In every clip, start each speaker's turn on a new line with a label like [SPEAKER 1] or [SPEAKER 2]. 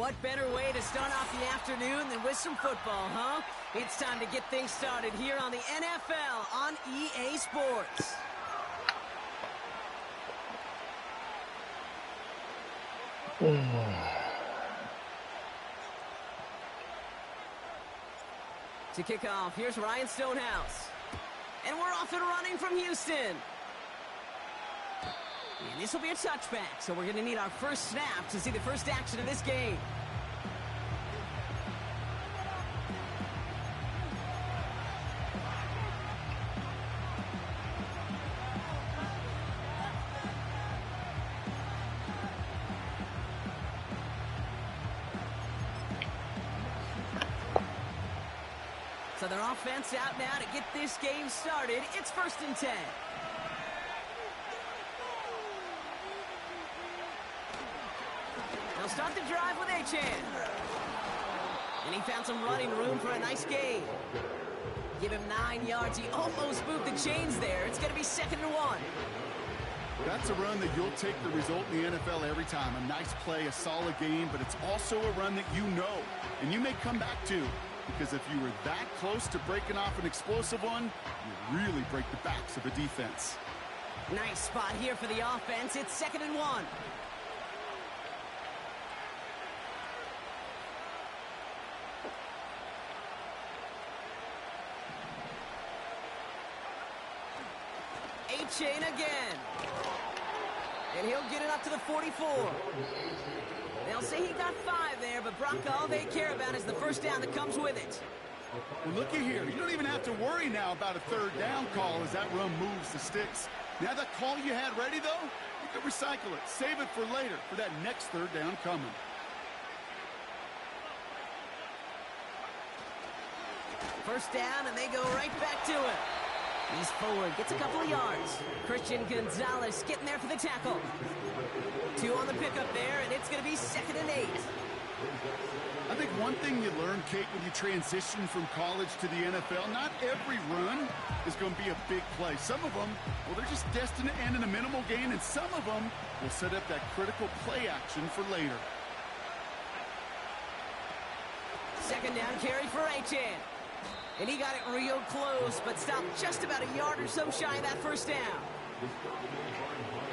[SPEAKER 1] what better way to start off the afternoon than with some football, huh? It's time to get things started here on the NFL on EA Sports. To kick off, here's Ryan Stonehouse. And we're off and running from Houston. And this will be a touchback, so we're going to need our first snap to see the first action of this game. So their offense out now to get this game started. It's 1st and 10. They'll start the drive with Achan. And he found some running room for a nice gain. Give him 9 yards. He almost moved the chains there. It's going to be 2nd and 1.
[SPEAKER 2] That's a run that you'll take the result in the NFL every time. A nice play, a solid game, but it's also a run that you know. And you may come back to. Because if you were that close to breaking off an explosive one, you really break the backs of a defense.
[SPEAKER 1] Nice spot here for the offense. It's 2nd and 1. Chain again. And he'll get it up to the 44. They'll say he got 5 there, but Brock, all they care about is the first down that comes with it.
[SPEAKER 2] Well, looky here. You don't even have to worry now about a 3rd down call as that run moves the sticks. Now that call you had ready, though, you can recycle it. Save it for later for that next 3rd down coming.
[SPEAKER 1] First down, and they go right back to it. He's forward, gets a couple of yards. Christian Gonzalez getting there for the tackle. 2 on the pickup there, and it's going to be 2nd and 8.
[SPEAKER 2] I think one thing you learn, Kate, when you transition from college to the NFL, not every run is going to be a big play. Some of them, well, they're just destined to end in a minimal gain, and some of them will set up that critical play action for later.
[SPEAKER 1] 2nd down carry for Achan. And he got it real close, but stopped just about a yard or so shy of that first down.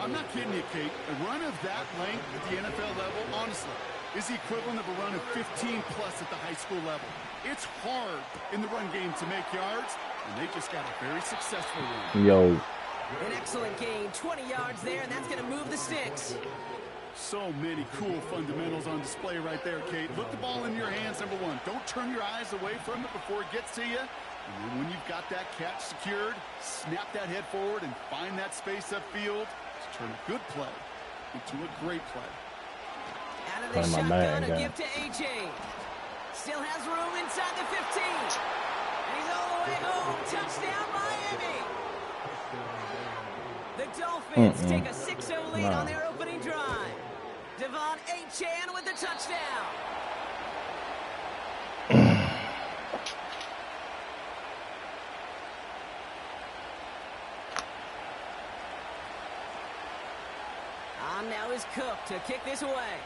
[SPEAKER 2] I'm not kidding you, Kate. A run of that length at the NFL level, honestly, is the equivalent of a run of 15-plus at the high school level. It's hard in the run game to make yards, and they just got a very successful one.
[SPEAKER 3] Yo.
[SPEAKER 1] An excellent gain, 20 yards there, and that's going to move the sticks.
[SPEAKER 2] So many cool fundamentals on display right there, Kate. Look the ball in your hands, number 1. Don't turn your eyes away from it before it gets to you. And then when you've got that catch secured, snap that head forward and find that space upfield to turn a good play into a great play.
[SPEAKER 1] Out of the shotgun, a give to AJ. Still has room inside the 15. And he's all the way home. Touchdown, Miami. The Dolphins take a 6-0 lead on their opening drive. Devon Achan with the touchdown. On now is Cook to kick this away.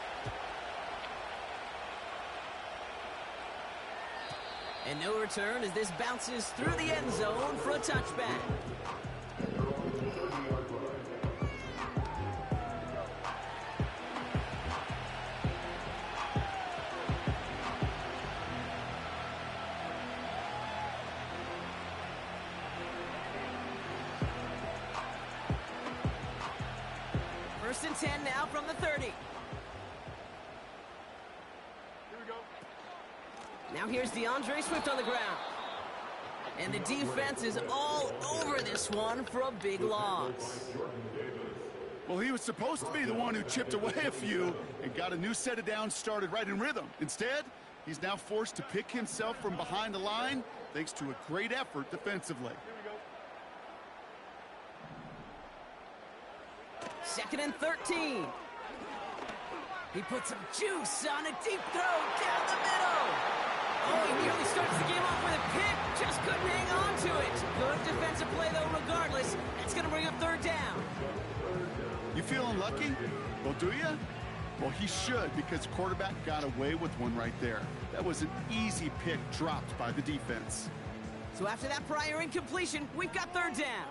[SPEAKER 1] And no return as this bounces through the end zone for a touchback. First and 10 now from the 30. Here we go. Now here's DeAndre Swift on the ground. And the defense is all over this one for a big loss.
[SPEAKER 2] Well, he was supposed to be the one who chipped away a few and got a new set of downs started right in rhythm. Instead, he's now forced to pick himself from behind the line thanks to a great effort defensively.
[SPEAKER 1] 2nd and 13. He puts some juice on a deep throw down the middle. Oh, he nearly starts the game off with a pick. Just couldn't hang on to it. Good defensive play, though, regardless. That's going to bring up 3rd down.
[SPEAKER 2] You feeling lucky? Well, do you? Well, he should, because the quarterback got away with one right there. That was an easy pick dropped by the defense.
[SPEAKER 1] So after that prior incompletion, we've got third down.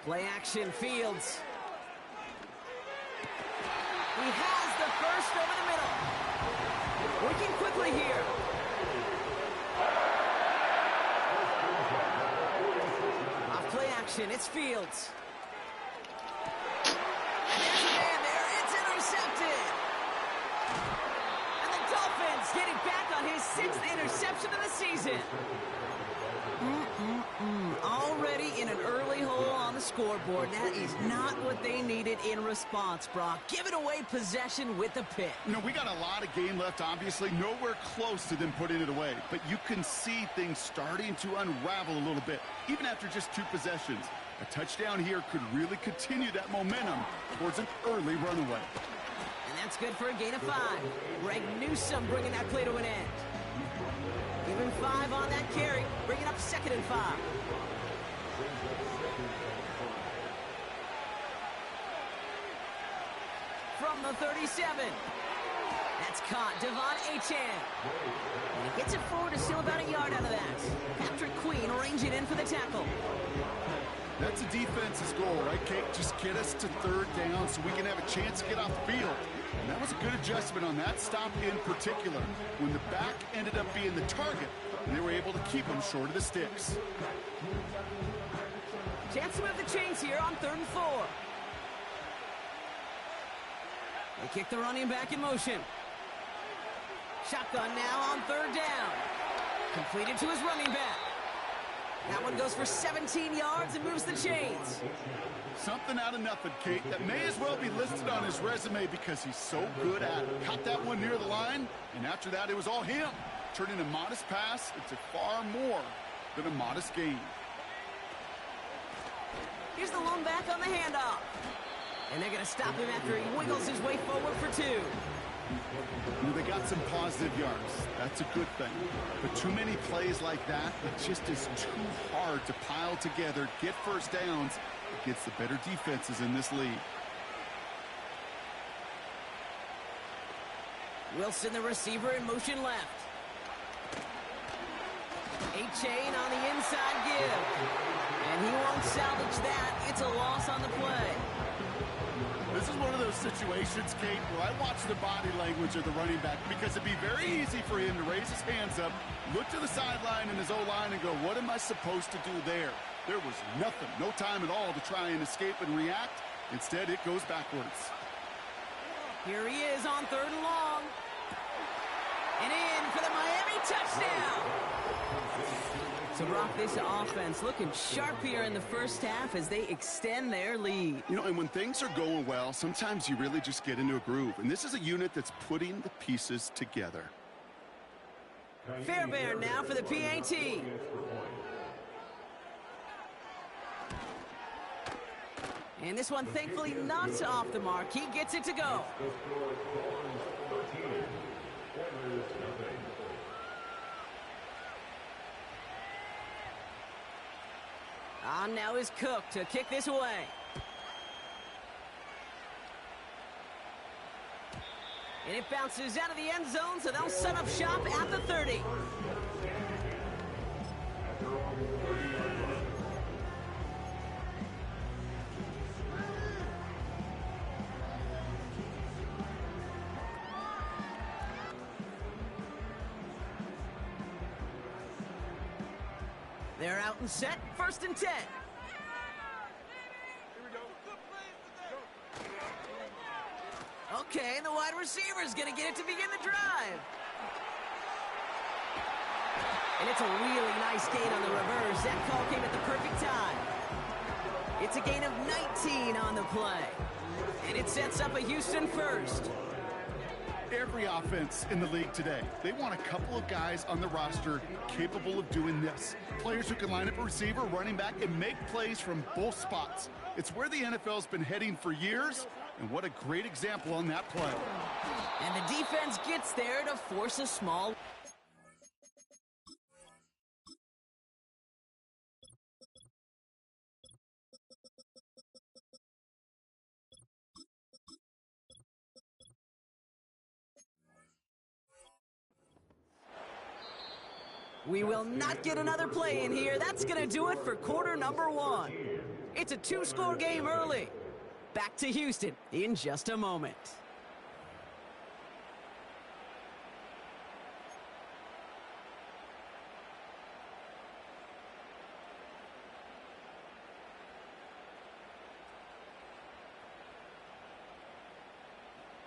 [SPEAKER 1] Play action, Fields. He has the first over the middle. Working quickly here. Off play action, it's Fields. And there's a man there, it's intercepted. And the Dolphins getting back on his 6th interception of the season. Already in an early hole on the scoreboard. That is not what they needed in response, Brock. Giving away possession with the pick.
[SPEAKER 2] You know, we got a lot of game left, obviously. Nowhere close to them putting it away. But you can see things starting to unravel a little bit, even after just 2 possessions. A touchdown here could really continue that momentum towards an early runaway.
[SPEAKER 1] And that's good for a gain of 5. Greg Newsome bringing that play to an end. Even 5 on that carry, bringing up 2nd and 5. From the 37. That's caught. Devon Achane. And he gets it forward to steal about a yard out of that. Patrick Queen ranging in for the tackle.
[SPEAKER 2] That's a defense's goal, right, Kate? Just get us to third down so we can have a chance to get off the field. And that was a good adjustment on that stop in particular. When the back ended up being the target, they were able to keep him short of the sticks.
[SPEAKER 1] Chance to move the chains here on 3rd and 4. They kick the running back in motion. Shotgun now on 3rd down. Completed to his running back. That one goes for 17 yards and moves the chains.
[SPEAKER 2] Something out of nothing, Kate. That may as well be listed on his resume because he's so good at it. Caught that one near the line, and after that, it was all him. Turning a modest pass into far more than a modest gain.
[SPEAKER 1] Here's the lone back on the handoff. And they're going to stop him after he wiggles his way forward for 2.
[SPEAKER 2] You know, they got some positive yards. That's a good thing. But too many plays like that, it just is too hard to pile together, get first downs against the better defenses in this league.
[SPEAKER 1] Wilson, the receiver, in motion left. Achane on the inside give. And he won't salvage that. It's a loss on the play.
[SPEAKER 2] This is one of those situations, Kate, where I watch the body language of the running back because it'd be very easy for him to raise his hands up, look to the sideline in his O-line and go, what am I supposed to do there? There was nothing, no time at all to try and escape and react. Instead, it goes backwards.
[SPEAKER 1] Here he is on 3rd and long. And in for the Miami touchdown. So, Brock, this offense looking sharp here in the first half as they extend their lead.
[SPEAKER 2] You know, and when things are going well, sometimes you really just get into a groove. And this is a unit that's putting the pieces together.
[SPEAKER 1] Fairbairn now for the PAT. And this one, thankfully, not off the mark. He gets it to go. On now is Cook to kick this away. And it bounces out of the end zone, so they'll set up shop at the 30. They're out and set, 1st and 10. Okay, the wide receiver's going to get it to begin the drive. And it's a really nice gain on the reverse. That call came at the perfect time. It's a gain of 19 on the play. And it sets up a Houston first.
[SPEAKER 2] Every offense in the league today, they want a couple of guys on the roster capable of doing this. Players who can line up a receiver, running back, and make plays from both spots. It's where the NFL's been heading for years, and what a great example on that play.
[SPEAKER 1] And the defense gets there to force a small... We will not get another play in here. That's going to do it for quarter number 1. It's a 2-score game early. Back to Houston in just a moment.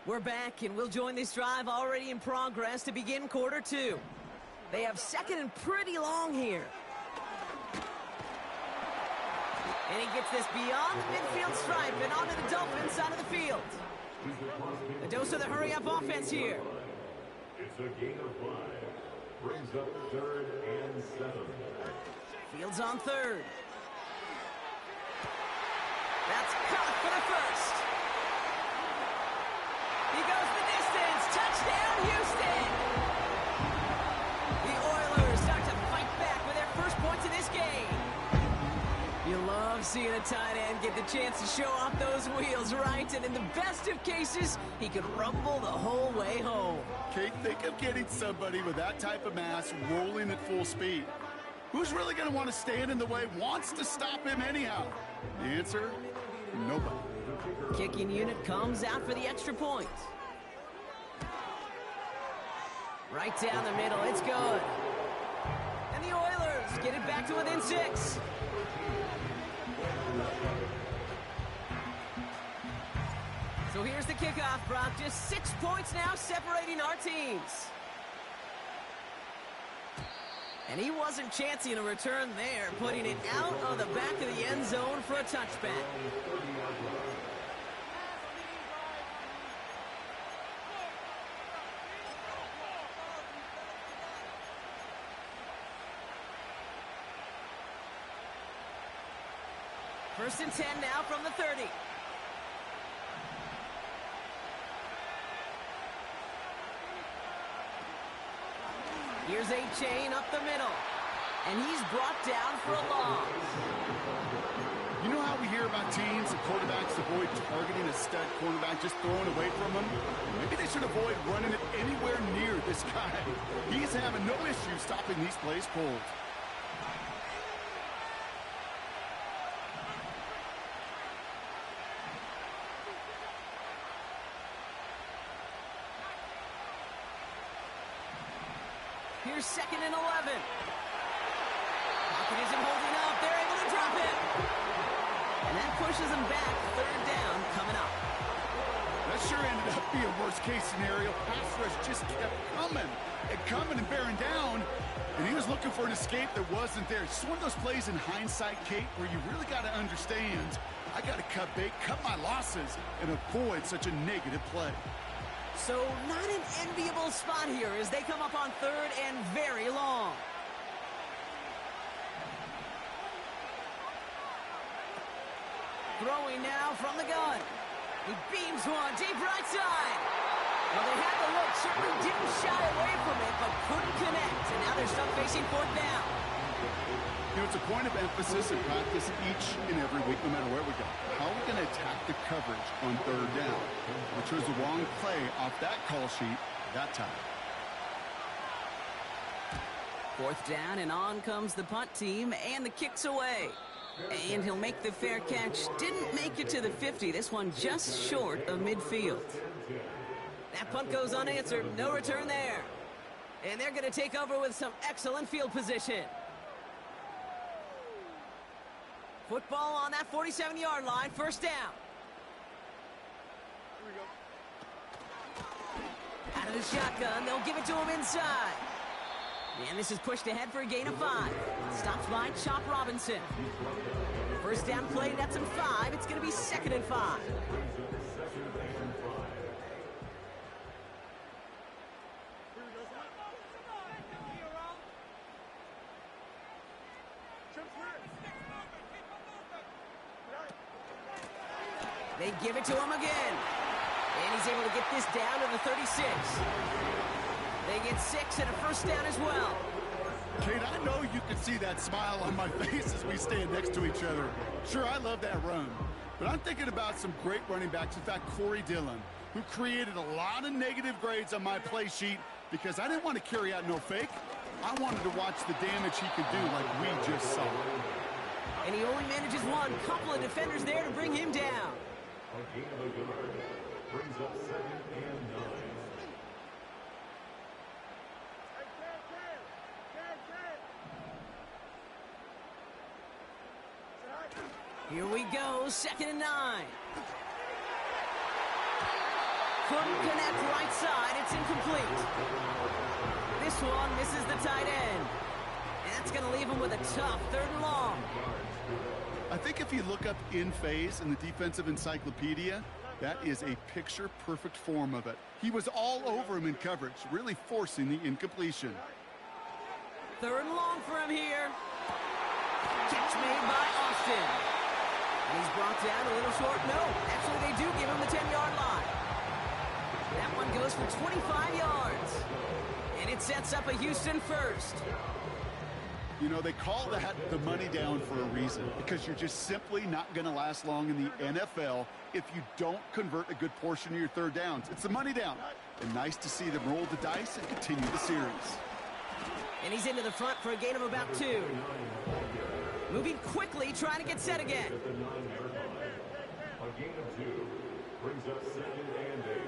[SPEAKER 1] We're back, and we'll join this drive already in progress to begin quarter 2. They have second and pretty long here. And he gets this beyond the midfield stripe and onto the Dolphin side of the field. A dose of the hurry-up offense here.
[SPEAKER 3] It's a gain of 5. Brings up 3rd and 7.
[SPEAKER 1] Fields on 3rd. That's caught for the first. He goes the distance. Touchdown, Houston! The Oilers start to fight back with their first points in this game. You love seeing a tight end get the chance to show off those wheels, right? And in the best of cases, he could rumble the whole way home.
[SPEAKER 2] Kate, think of getting somebody with that type of mass rolling at full speed. Who's really going to want to stand in the way, wants to stop him anyhow? The answer, nobody.
[SPEAKER 1] Kicking unit comes out for the extra point. Right down the middle, it's good. And the Oilers get it back to within 6. So here's the kickoff, Brock. Just 6 points now separating our teams. And he wasn't chancing a return there, putting it out of the back of the end zone for a touchback. First and 10 now from the 30. Here's a chain up the middle. And he's brought down for a loss.
[SPEAKER 2] You know how we hear about teams and quarterbacks avoid targeting a stud cornerback, just throwing away from him? Maybe they should avoid running it anywhere near this guy. He's having no issue stopping these plays cold.
[SPEAKER 1] Here's 2nd and 11. Pocket isn't holding up. They're able to drop it. And that pushes them back. 3rd down coming up.
[SPEAKER 2] That sure ended up being worst-case scenario. Pass rush just kept coming and bearing down. And he was looking for an escape that wasn't there. It's one of those plays in hindsight, Kate, where you really got to understand, I got to cut bait, cut my losses, and avoid such a negative play.
[SPEAKER 1] So not an enviable spot here as they come up on 3rd and very long. Throwing now from the gun. He beams one deep right side. Well, they had the look, certainly didn't shy away from it, but couldn't connect. And now they're stuck facing 4th down.
[SPEAKER 2] You know, it's a point of emphasis in practice each and every week, no matter where we go. How are we going to attack the coverage on 3rd down? We chose the wrong play off that call sheet that time.
[SPEAKER 1] 4th down, and on comes the punt team, and the kick's away. And he'll make the fair catch. Didn't make it to the 50. This one just short of midfield. That punt goes unanswered. No return there. And they're going to take over with some excellent field position. Football on that 47-yard line. 1st down. Out of the shotgun. They'll give it to him inside. And this is pushed ahead for a gain of 5. Stops by Chop Robinson. 1st down play, that's him 5. It's going to be 2nd and 5. They give it to him again. And he's able to get this down to the 36. They get 6 and a 1st down as well.
[SPEAKER 2] Kate, I know you can see that smile on my face as we stand next to each other. Sure, I love that run. But I'm thinking about some great running backs. In fact, Corey Dillon, who created a lot of negative grades on my play sheet because I didn't want to carry out no fake. I wanted to watch the damage he could do like we just saw.
[SPEAKER 1] And he only manages one. Couple of defenders there to bring him down.
[SPEAKER 3] A gain of a yard. Brings up 2nd and 9.
[SPEAKER 1] Here we go, 2nd and 9. Couldn't connect right side, it's incomplete. This one misses the tight end. And that's going to leave him with a tough 3rd and long.
[SPEAKER 2] I think if you look up in phase in the defensive encyclopedia, that is a picture-perfect form of it. He was all over him in coverage, really forcing the incompletion.
[SPEAKER 1] 3rd and long for him here. Catch made by Austin. And he's brought down a little short. No, actually they do give him the 10-yard line. That one goes for 25 yards. And it sets up a Houston first.
[SPEAKER 2] You know, they call that the money down for a reason, because you're just simply not going to last long in the NFL if you don't convert a good portion of your 3rd downs. It's the money down. And nice to see them roll the dice and continue the series.
[SPEAKER 1] And he's into the front for a gain of about 2. Moving quickly, trying to get set again.
[SPEAKER 3] At the 9-yard line. A gain of 2. Brings up 2nd and 8.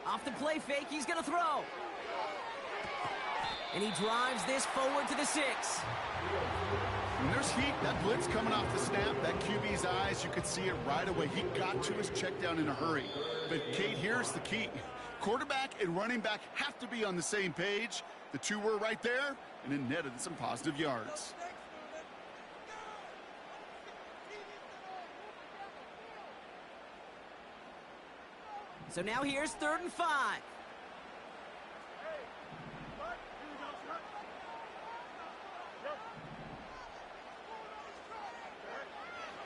[SPEAKER 1] Off the play fake, he's going to throw. And he drives this forward to the 6.
[SPEAKER 2] When there's heat, that blitz coming off the snap, that QB's eyes, you could see it right away. He got to his check down in a hurry. But, Kate, here's the key. Quarterback and running back have to be on the same page. The two were right there, and it netted some positive yards.
[SPEAKER 1] So now here's 3rd and 5.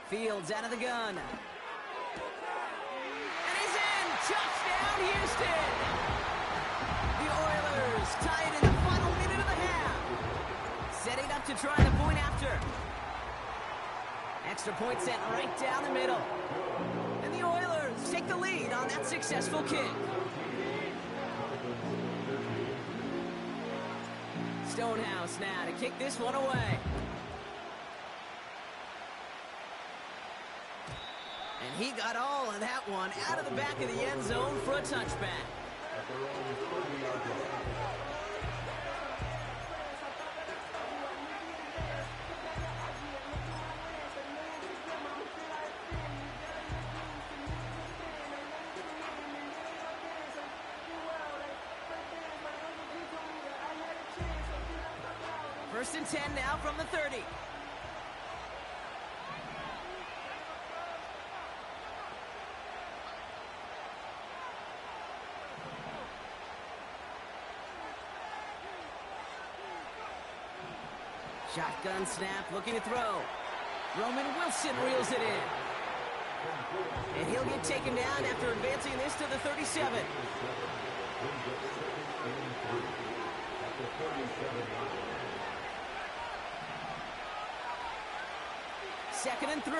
[SPEAKER 1] Fields out of the gun. And he's in! Touchdown, Houston! The Oilers tie it in the final minute of the half. Setting up to try the point after. Extra point sent right down the middle. And the Oilers take the lead on that successful kick. Stonehouse now to kick this one away. And he got all of that one out of the back of the end zone for a touchback. First and 10 now from the 30. Shotgun snap, looking to throw. Roman Wilson reels it in. And he'll get taken down after advancing this to the 37. Second and 3.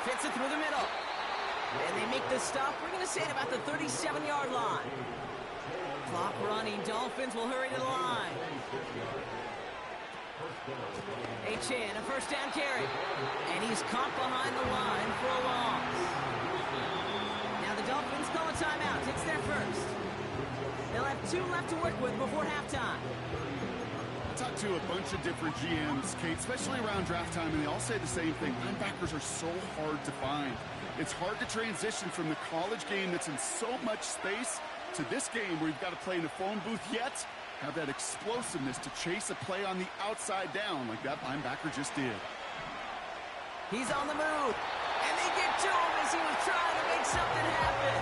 [SPEAKER 1] Fits it through the middle. And they make the stop. We're going to say at about the 37-yard line. Clock running. Dolphins will hurry to the line. Achan, a first down carry. And he's caught behind the line for a loss. Now the Dolphins call a timeout. It's their first. They'll have 2 left to work with before halftime.
[SPEAKER 2] I talked to a bunch of different GMs, Kate, especially around draft time, and they all say the same thing. Linebackers are so hard to find. It's hard to transition from the college game that's in so much space to this game where you've got to play in a phone booth, yet have that explosiveness to chase a play on the outside down like that linebacker just did.
[SPEAKER 1] He's on the move, and they get to him as he was trying to make something happen.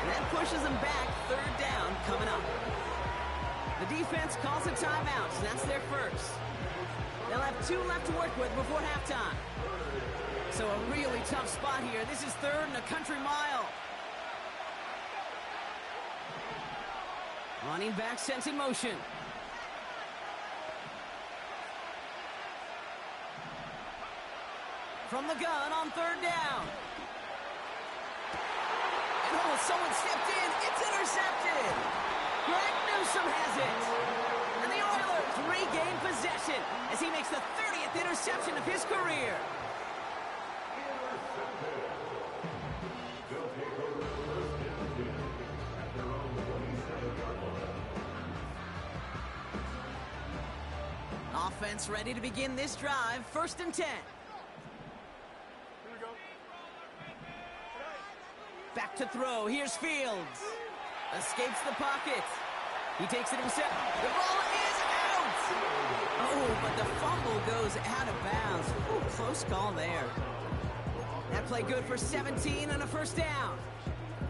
[SPEAKER 1] And that pushes him back. 3rd down coming up. The defense calls a timeout, so that's their first. They'll have 2 left to work with before halftime. So a really tough spot here. This is 3rd and a country mile. Running back sent in motion. From the gun on 3rd down. And Oh, someone stepped in. It's intercepted. Greg Newsome has it. And the Oilers regain possession as he makes the 30th interception of his career.
[SPEAKER 3] They'll take over first and 10 at their own 27-yard line.
[SPEAKER 1] Offense ready to begin this drive. 1st and 10. Back to throw. Here's Fields. Escapes the pocket. He takes it himself. The ball is out. Oh, but the fumble goes out of bounds. Ooh, close call there. That play good for 17 on a 1st down.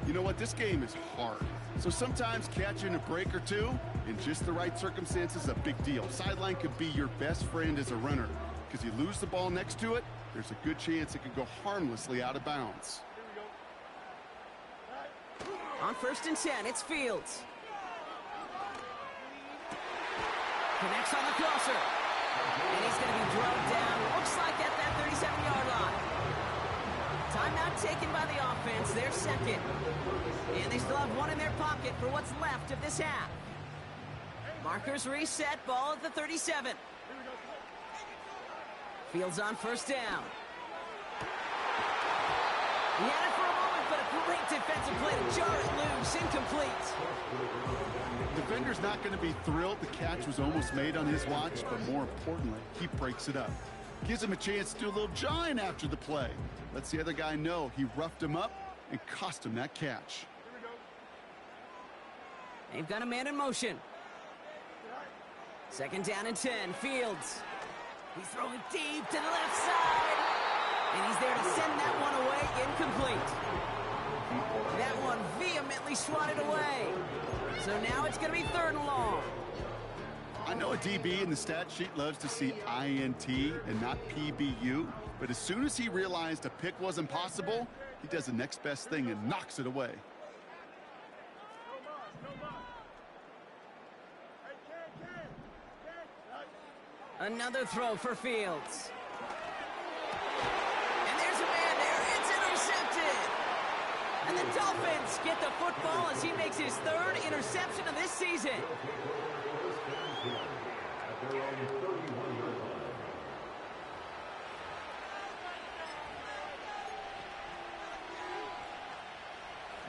[SPEAKER 2] You know what? This game is hard. So sometimes catching a break or two in just the right circumstances is a big deal. Sideline could be your best friend as a runner because you lose the ball next to it, there's a good chance it could go harmlessly out of bounds.
[SPEAKER 1] On 1st and 10, it's Fields. Connects on the crosser. And he's going to be drugged down. Looks like at that 37-yard line. Timeout taken by the offense. Their 2nd. And they still have one in their pocket for what's left of this half. Markers reset. Ball at the 37. Fields on 1st down. He had it for a moment, but a great defensive play to jar it loose. Incomplete.
[SPEAKER 2] The defender's not going to be thrilled the catch was almost made on his watch, but more importantly, he breaks it up. Gives him a chance to do a little jawing after the play. Lets the other guy know he roughed him up and cost him that catch.
[SPEAKER 1] They've got a man in motion. 2nd down and 10. Fields. He's throwing deep to the left side. And he's there to send that one away. Incomplete. That one vehemently swatted away. So now it's going to be 3rd and long.
[SPEAKER 2] I know a DB in the stat sheet loves to see INT and not PBU, but as soon as he realized a pick wasn't possible, he does the next best thing and knocks it away.
[SPEAKER 1] Another throw for Fields. And there's a man there. It's intercepted. And the Dolphins get the football as he makes his 3rd interception of this season.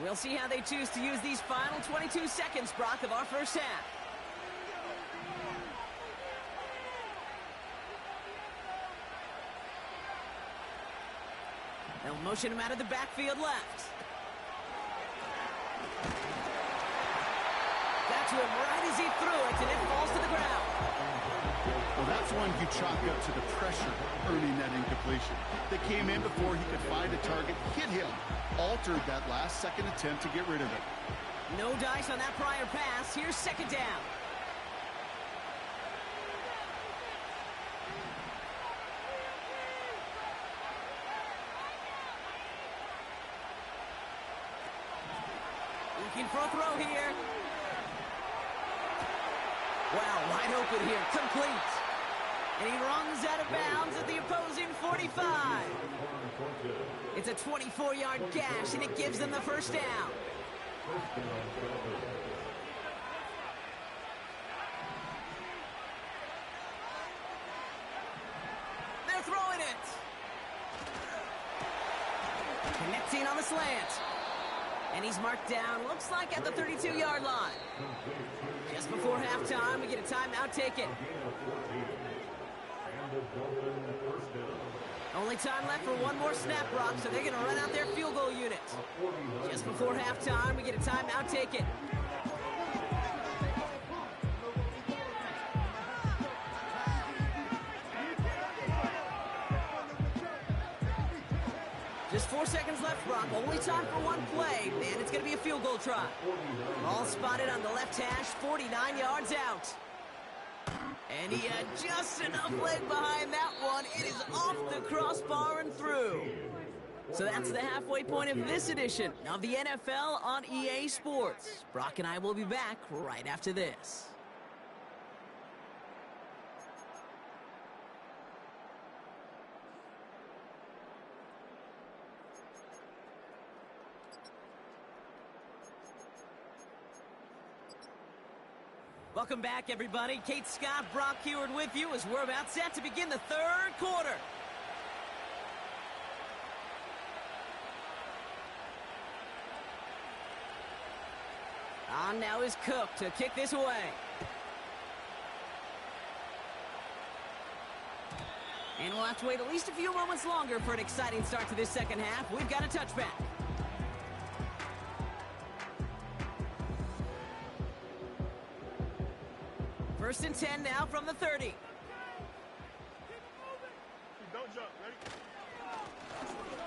[SPEAKER 1] We'll see how they choose to use these final 22 seconds, Brock, of our 1st half. They'll motion him out of the backfield left. Got to him right as he threw it, and it falls to the ground.
[SPEAKER 2] Well, that's one you chalk up to the pressure earning that incompletion. They came in before he could find a target, hit him, altered that last-second attempt to get rid of it.
[SPEAKER 1] No dice on that prior pass. Here's 2nd down. Looking for a throw here. Wow, wide open here. Complete. And he runs out of bounds at the opposing 45. It's a 24-yard gash, and it gives them the 1st down. They're throwing it. Connecting on the slant. And he's marked down, looks like at the 32-yard line. Just before halftime, we get a timeout taken. Only time left for one more snap, Brock, so they're going to run out their field goal unit. Just before halftime, we get a timeout taken. Just 4 seconds left, Brock. Only time for one play, and it's going to be a field goal try. All spotted on the left hash, 49 yards out. And he had just enough leg behind that one. It is off the crossbar and through. So that's the halfway point of this edition of the NFL on EA Sports. Brock and I will be back right after this. Welcome back, everybody. Kate Scott, Brock Heward with you as we're about set to begin the third quarter. On now is Cook to kick this away. And we'll have to wait at least a few moments longer for an exciting start to this second half. We've got a touchback. First and 10 now from the 30.
[SPEAKER 4] Don't jump, ready?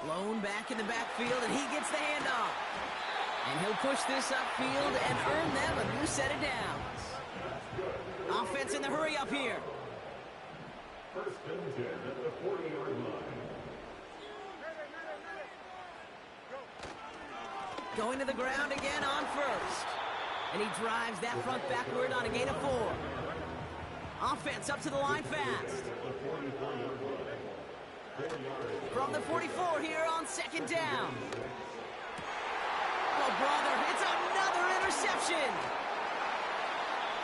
[SPEAKER 1] Blown back in the backfield, and he gets the handoff. And he'll push this upfield and earn them a new set of downs. Offense in the hurry up here.
[SPEAKER 3] First and 10 at the 40-yard line.
[SPEAKER 1] Going to the ground again on first. And he drives that front backward on a gain of 4. Offense up to the line fast. From the 44 here on second down. Oh, brother, it's another interception.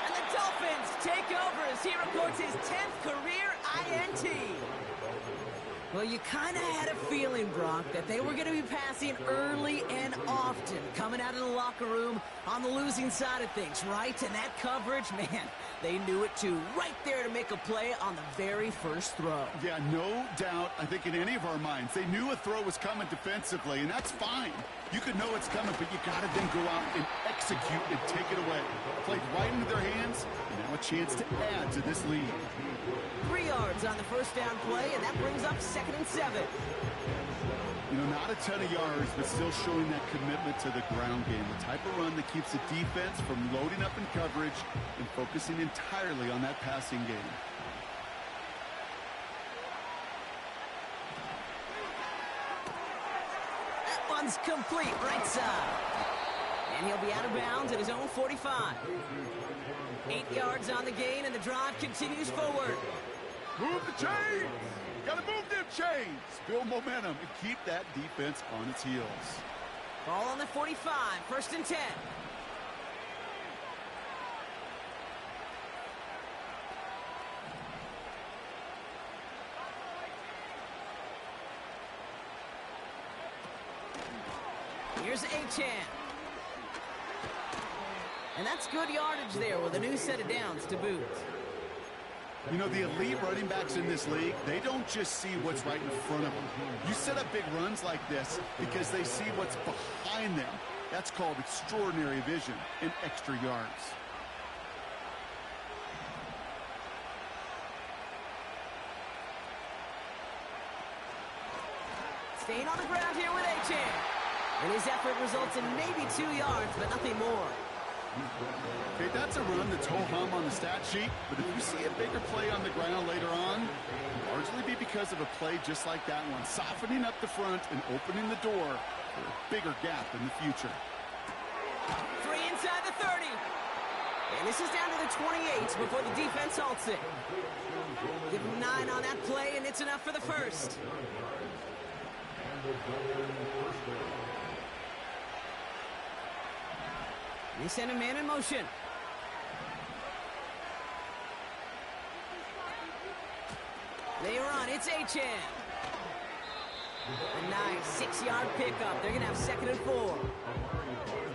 [SPEAKER 1] And the Dolphins take over as he records his 10th career INT. Well, you kind of had a feeling, Brock, that they were going to be passing early and often, coming out of the locker room on the losing side of things, right? And that coverage, man, they knew it too. Right there to make a play on the very first throw.
[SPEAKER 2] Yeah, no doubt, I think in any of our minds, they knew a throw was coming defensively, and that's fine. You could know it's coming, but you got to then go out and execute and take it away. Played right into their hands, and now a chance to add to this lead.
[SPEAKER 1] 3 yards on the first down play, and that brings up 2nd and 7.
[SPEAKER 2] You know, not a ton of yards, but still showing that commitment to the ground game. The type of run that keeps the defense from loading up in coverage and focusing entirely on that passing game.
[SPEAKER 1] That one's complete right side. And he'll be out of bounds at his own 45. 8 yards on the gain, and the drive continues forward.
[SPEAKER 2] Move the chains! Gotta move them chains! Build momentum and keep that defense on its heels.
[SPEAKER 1] Ball on the 45, 1st and 10. Here's Achane. And that's good yardage there with a new set of downs to boot.
[SPEAKER 2] You know, the elite running backs in this league, they don't just see what's right in front of them. You set up big runs like this because they see what's behind them. That's called extraordinary vision and extra yards.
[SPEAKER 1] Staying on the ground here with Achane. And his effort results in maybe 2 yards, but nothing more.
[SPEAKER 2] Okay, that's a run that's ho-hum on the stat sheet, but if you see a bigger play on the ground later on, it'll largely be because of a play just like that one, softening up the front and opening the door for a bigger gap in the future.
[SPEAKER 1] 3 inside the 30. And this is down to the 28 before the defense halts it. Give him 9 on that play, and it's enough for the first. They send a man in motion. They run. It's Achane. A nice 6-yard pickup. They're going to have 2nd and 4.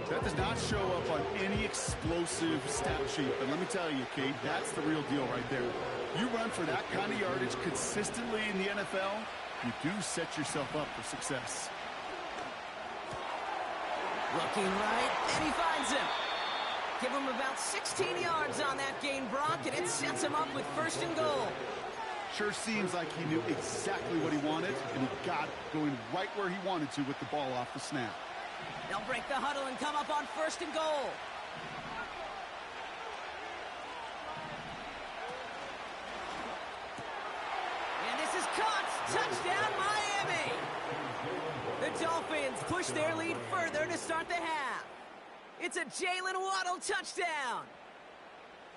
[SPEAKER 2] That does not show up on any explosive stat sheet, but let me tell you, Kate, that's the real deal right there. You run for that kind of yardage consistently in the NFL, you do set yourself up for success.
[SPEAKER 1] Looking right, and he finds him. Give him about 16 yards on that gain, Brock, and it sets him up with 1st and goal.
[SPEAKER 2] Sure seems like he knew exactly what he wanted, and he got it going right where he wanted to with the ball off the snap.
[SPEAKER 1] They'll break the huddle and come up on 1st and goal. And this is caught. Touchdown, Miami. The Dolphins push their lead further to start the half. It's a Jalen Waddle touchdown.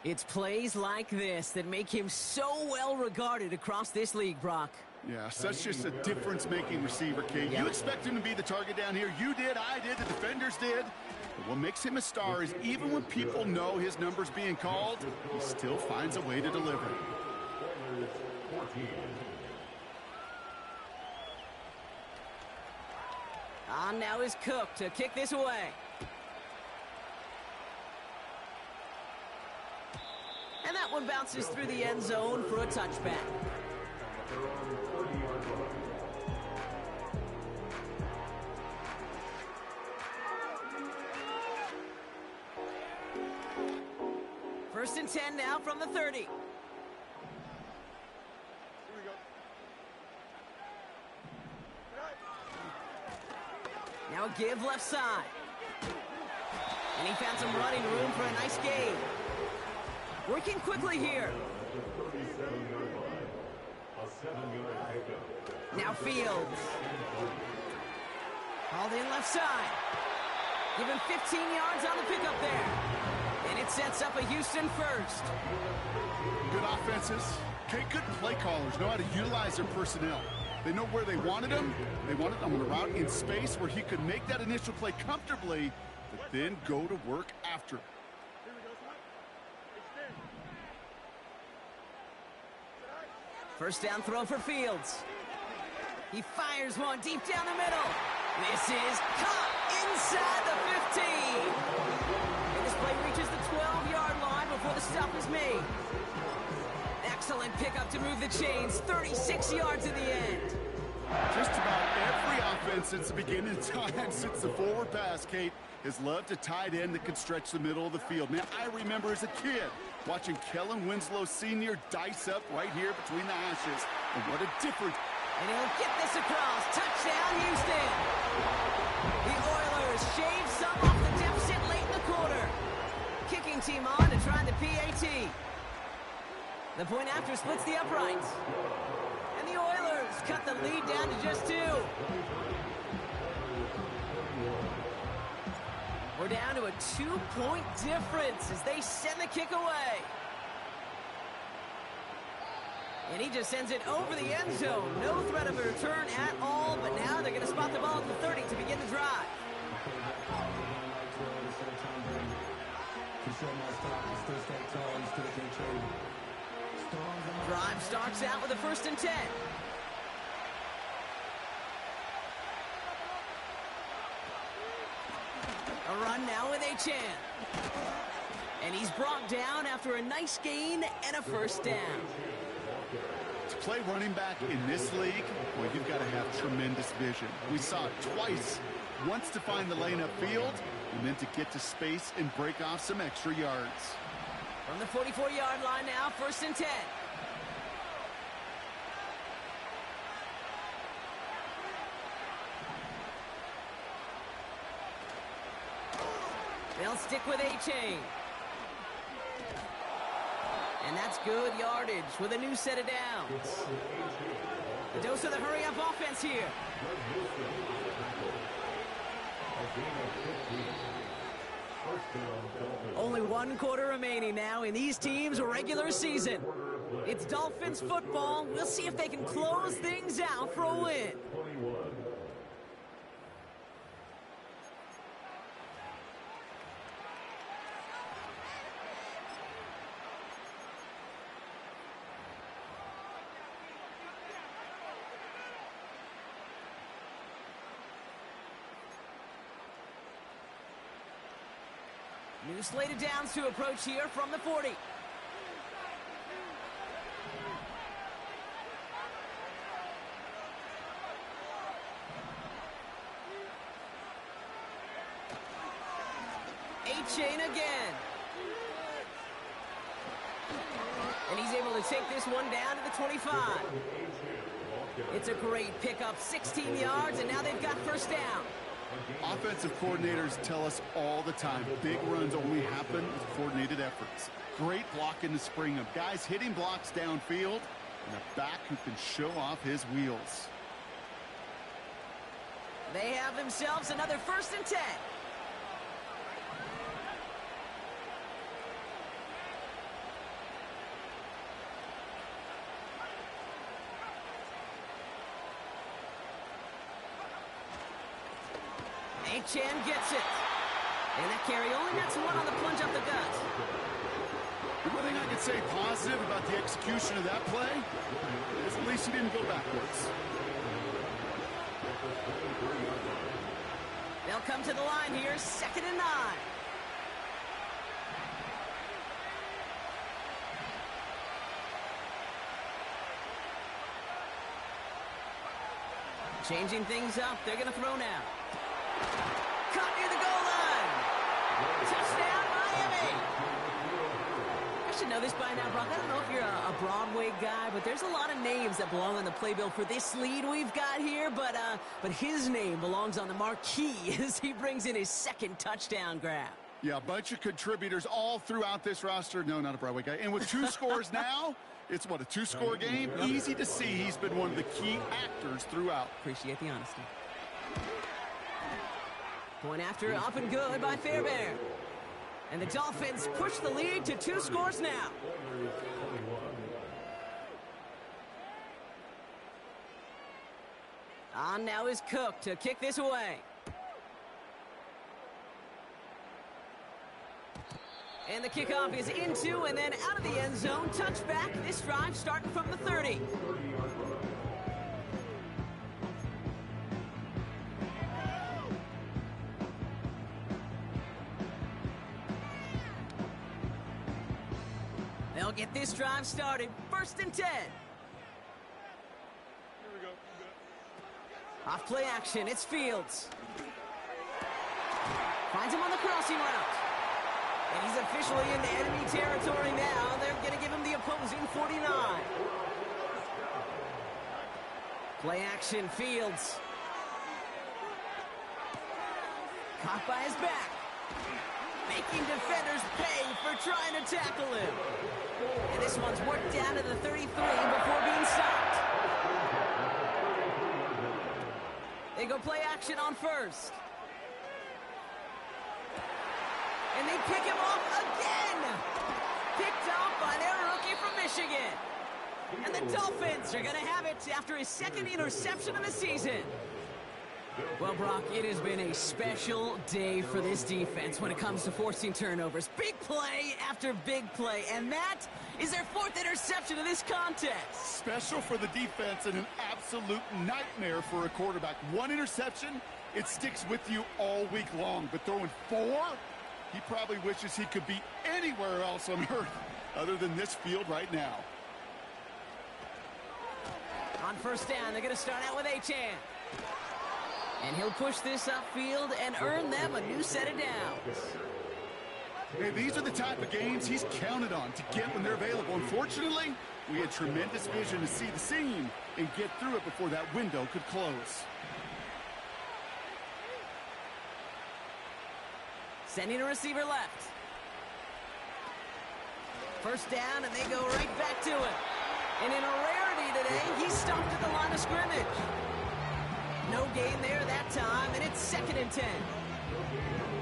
[SPEAKER 1] It's plays like this that make him so well regarded across this league, Brock.
[SPEAKER 2] Yeah, such just a difference-making receiver, Kate. You expect him to be the target down here. You did, I did, the defenders did. But what makes him a star is even when people know his number's being called, he still finds a way to deliver.
[SPEAKER 1] On now is Cook to kick this away. And that one bounces through the end zone for a touchback. First and 10 now from the 30. Now a give left side. And he found some running room for a nice gain. Working quickly here. Now Fields. Hauled in left side. Give him 15 yards on the pickup there. And it sets up a Houston first.
[SPEAKER 2] Good offenses. Okay, good play callers know how to utilize their personnel. They know where they wanted him. They wanted him on a route in space where he could make that initial play comfortably, but then go to work after.
[SPEAKER 1] First down throw for Fields. He fires one deep down the middle. This is caught inside the 15. And this play reaches the 12-yard line before the stop is made. Excellent pickup to move the chains. 36 yards in the end.
[SPEAKER 2] Just about every offense since the beginning of time, since the forward pass, Kate, has loved a tight end that can stretch the middle of the field. Man, I remember as a kid watching Kellen Winslow Sr. dice up right here between the hashes. And what a difference.
[SPEAKER 1] And he'll get this across. Touchdown, Houston. The Oilers shave some off the deficit late in the quarter. Kicking team on to try the PAT. The point after splits the uprights. And the Oilers cut the lead down to just 2. We're down to a 2-point difference as they send the kick away. And he just sends it over the end zone. No threat of a return at all, but now they're going to spot the ball at the 30 to begin the drive. Drive starts out with a first and 10. A run now with Achan. And he's brought down after a nice gain and a first down.
[SPEAKER 2] To play running back in this league, well, you've got to have tremendous vision. We saw it twice. Once to find the lane upfield, and then to get to space and break off some extra yards.
[SPEAKER 1] From the 44-yard line now, first and 10. They'll stick with A-Chain. And that's good yardage with a new set of downs. A dose of the hurry-up offense here. Only 1 quarter remaining now in these teams' regular season. It's Dolphins football. We'll see if they can close things out for a win. New slated downs to approach here from the 40. A-Chain again. And he's able to take this one down to the 25. It's a great pickup, 16 yards, and now they've got first down.
[SPEAKER 2] Offensive coordinators tell us all the time, big runs only happen with coordinated efforts. Great block in the spring of guys hitting blocks downfield and a back who can show off his wheels.
[SPEAKER 1] They have themselves another first and 10. Chan gets it. And that carry only nets one on the plunge up the gut.
[SPEAKER 2] The one thing I can say positive about the execution of that play is at least he didn't go backwards.
[SPEAKER 1] They'll come to the line here, 2nd and 9. Changing things up, they're going to throw now. Caught near the goal line. Touchdown, Miami. I should know this by now, Brock. I don't know if you're a Broadway guy, but there's a lot of names that belong on the playbill for this lead we've got here, but his name belongs on the marquee as he brings in his 2nd touchdown grab.
[SPEAKER 2] Yeah, a bunch of contributors all throughout this roster. No, not a Broadway guy. And with 2 scores now, it's what, a 2-score game? Easy to see he's been one of the key actors throughout.
[SPEAKER 1] Appreciate the honesty. Point after, up and good by Fairbairn. And the Dolphins push the lead to 2 scores now. On now is Cook to kick this away. And the kickoff is into and then out of the end zone. Touchback. This drive starting from the 30. They'll get this drive started. 1st and 10. Off play action. It's Fields. Finds him on the crossing route. And he's officially into enemy territory now. They're going to give him the opposing 49. Play action, Fields. Caught by his back. Making defenders pay for trying to tackle him. And this one's worked down to the 33 before being stopped. They go play action on 1st. And they pick him off again. Picked off by their rookie from Michigan. And the Dolphins are going to have it after his 2nd interception of the season. Well, Brock, it has been a special day for this defense when it comes to forcing turnovers. Big play after big play, and that is their 4th interception of this contest.
[SPEAKER 2] Special for the defense and an absolute nightmare for a quarterback. 1 interception, it sticks with you all week long, but throwing 4? He probably wishes he could be anywhere else on earth other than this field right now.
[SPEAKER 1] On 1st down, they're going to start out with Chan. And he'll push this upfield and earn them a new set of downs.
[SPEAKER 2] Hey, these are the type of games he's counted on to get when they're available. Unfortunately, we had tremendous vision to see the seam and get through it before that window could close.
[SPEAKER 1] Sending a receiver left. 1st down, and they go right back to it. And in a rarity today, he's stopped at the line of scrimmage. No gain there that time, and it's 2nd and 10.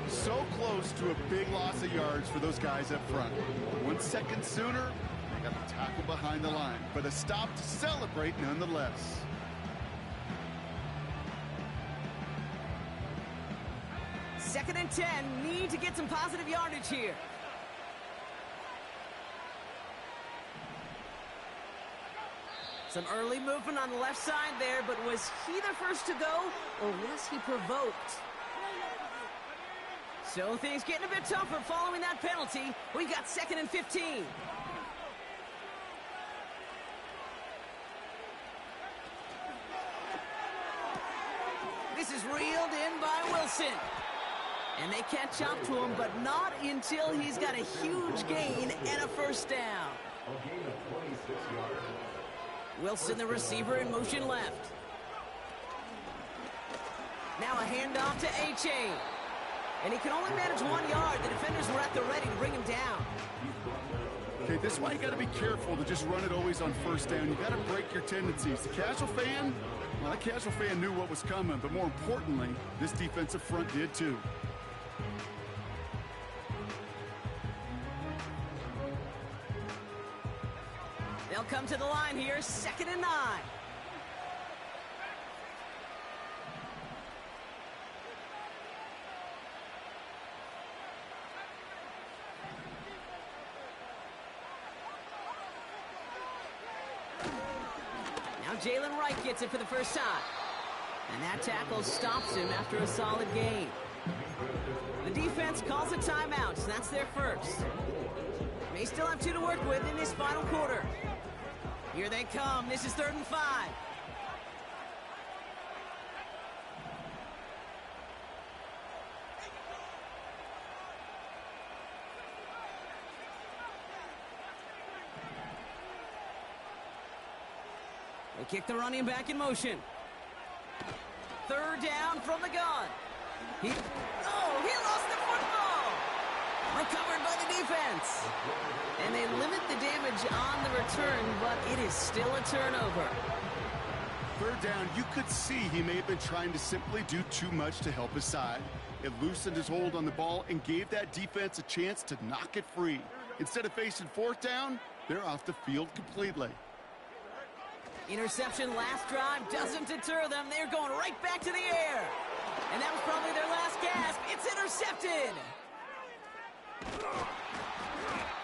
[SPEAKER 2] So close to a big loss of yards for those guys up front. 1 second sooner, they got the tackle behind the line, but a stop to celebrate nonetheless.
[SPEAKER 1] Second and 10, need to get some positive yardage here. Some early movement on the left side there, but was he the first to go, or was he provoked? So things getting a bit tougher following that penalty. We got 2nd and 15. This is reeled in by Wilson. And they catch up to him, but not until he's got a huge gain and a 1st down.
[SPEAKER 3] A gain of 26 yards.
[SPEAKER 1] Wilson, the receiver, in motion left. Now a handoff to Chan. And he can only manage 1 yard. The defenders were at the ready to bring him down.
[SPEAKER 2] Okay, this is why you got to be careful to just run it always on 1st down. You got to break your tendencies. The casual fan, well, that casual fan knew what was coming, but more importantly, this defensive front did too.
[SPEAKER 1] They'll come to the line here, 2nd and 9. Jalen Wright gets it for the first time. And that tackle stops him after a solid gain. The defense calls a timeout, so that's their first. They still have 2 to work with in this final quarter. Here they come. This is 3rd and 5. They kick the running back in motion. 3rd down from the gun. He lost the football. Recovered by the defense. And they limit the damage on the return, but it is still a turnover.
[SPEAKER 2] 3rd down, you could see he may have been trying to simply do too much to help his side. It loosened his hold on the ball and gave that defense a chance to knock it free. Instead of facing 4th down, they're off the field completely.
[SPEAKER 1] Interception last drive doesn't deter them. They're going right back to the air. And that was probably their last gasp. It's intercepted.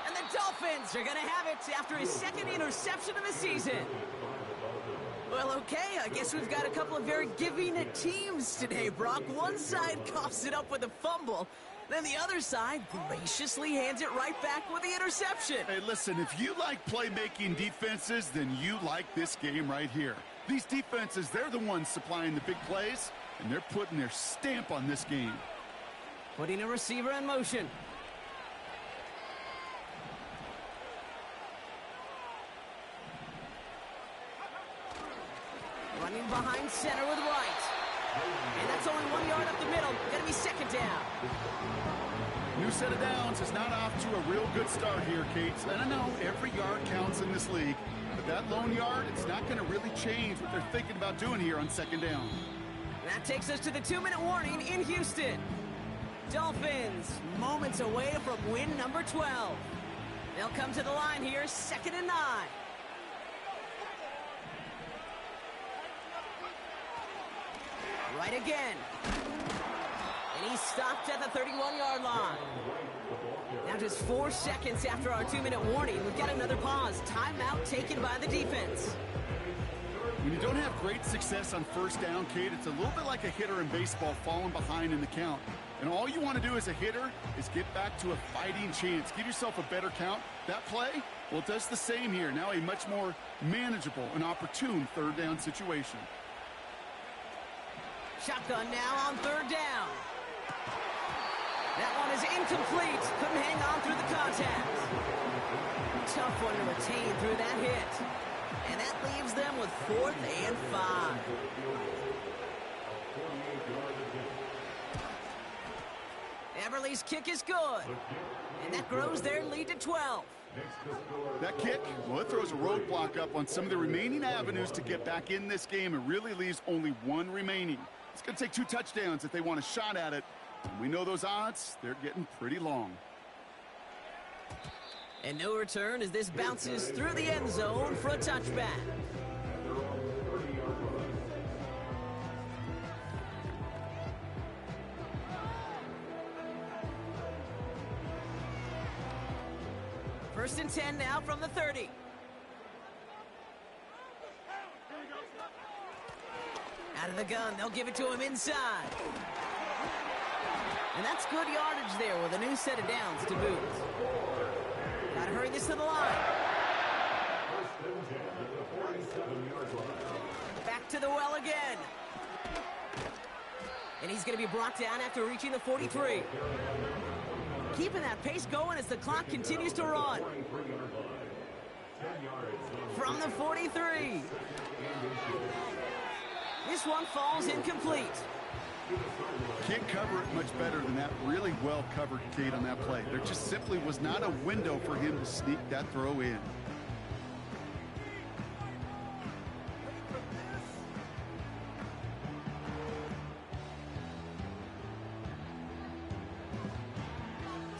[SPEAKER 1] And the Dolphins are going to have it after his 2nd interception of the season. Well, okay, I guess we've got a couple of very giving teams today, Brock. One side coughs it up with a fumble. Then the other side graciously hands it right back with the interception.
[SPEAKER 2] Hey, listen, if you like playmaking defenses, then you like this game right here. These defenses, they're the ones supplying the big plays, and they're putting their stamp on this game.
[SPEAKER 1] Putting a receiver in motion. Running behind center with Wright. And that's only 1 yard up the middle. Gonna be 2nd down.
[SPEAKER 2] New set of downs is not off to a real good start here, Kate. And I know every yard counts in this league, but that lone yard, it's not going to really change what they're thinking about doing here on 2nd down.
[SPEAKER 1] That takes us to the 2-minute warning in Houston. Dolphins moments away from win number 12. They'll come to the line here, 2nd and 9. Right again. And he's stopped at the 31-yard line. Now just 4 seconds after our 2-minute warning, we've got another pause. Timeout taken by the defense.
[SPEAKER 2] When you don't have great success on 1st down, Kate, it's a little bit like a hitter in baseball falling behind in the count. And all you want to do as a hitter is get back to a fighting chance. Give yourself a better count. That play, well, it does the same here. Now a much more manageable and opportune 3rd down situation.
[SPEAKER 1] Shotgun now on 3rd down. That one is incomplete. Couldn't hang on through the contact. Tough one to retain through that hit. And that leaves them with 4th and 5. Everly's kick is good. And that grows their lead to 12.
[SPEAKER 2] That kick, well, it throws a roadblock up on some of the remaining avenues to get back in this game. It really leaves only 1 remaining. It's going to take 2 touchdowns if they want a shot at it. And we know those odds, they're getting pretty long.
[SPEAKER 1] And no return as this bounces through the end zone for a touchback. First and 10 now from the 30. Out of the gun, they'll give it to him inside. And that's good yardage there with a new set of downs to boot. Gotta hurry this to the line. Back to the well again. And he's going to be brought down after reaching the 43. Keeping that pace going as the clock continues to run. From the 43. This one falls incomplete.
[SPEAKER 2] Can't cover it much better than that. Really well covered, Kate, on that play. There just simply was not a window for him to sneak that throw in.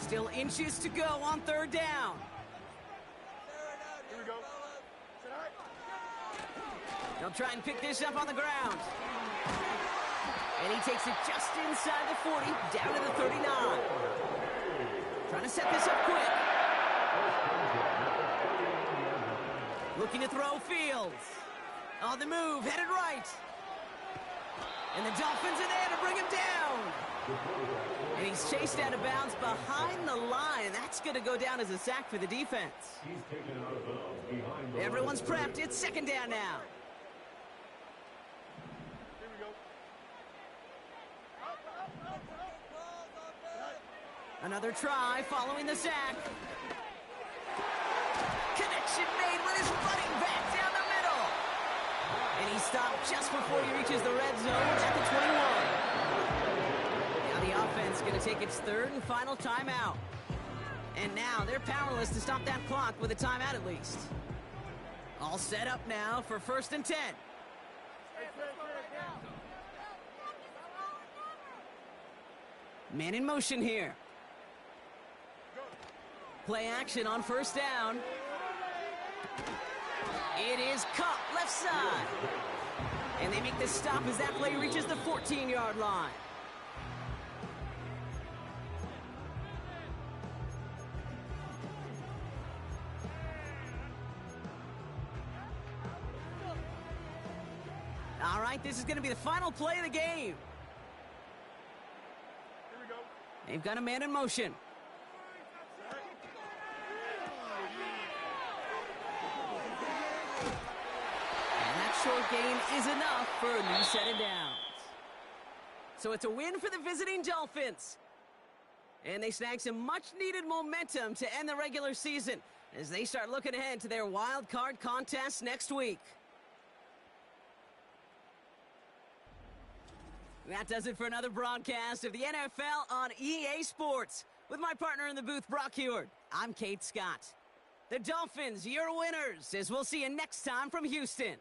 [SPEAKER 1] Still inches to go on 3rd down.
[SPEAKER 2] Here we go.
[SPEAKER 1] They'll try and pick this up on the ground. And he takes it just inside the 40, down to the 39. Trying to set this up quick. Looking to throw Fields. On the move, headed right. And the Dolphins are there to bring him down. And he's chased out of bounds behind the line. That's going to go down as a sack for the defense.
[SPEAKER 3] He's taken out of bounds behind the
[SPEAKER 1] Everyone's
[SPEAKER 3] line.
[SPEAKER 1] prepped. It's second down now.
[SPEAKER 2] Here we go.
[SPEAKER 1] Another try following the sack. Connection made with his running back down the middle. And he stopped just before he reaches the red zone at the 21. Now the offense is going to take its third and final timeout. And now they're powerless to stop that clock with a timeout at least. All set up now for 1st and 10. Man in motion here. Play action on 1st down. It is caught left side. And they make the stop as that play reaches the 14-yard line. All right, this is going to be the final play of the game.
[SPEAKER 2] Here we go.
[SPEAKER 1] They've got a man in motion. Short gain is enough for a new set of downs. So it's a win for the visiting Dolphins. And they snag some much-needed momentum to end the regular season as they start looking ahead to their wild card contest next week. That does it for another broadcast of the NFL on EA Sports. With my partner in the booth, Brock Heward, I'm Kate Scott. The Dolphins, your winners, as we'll see you next time from Houston.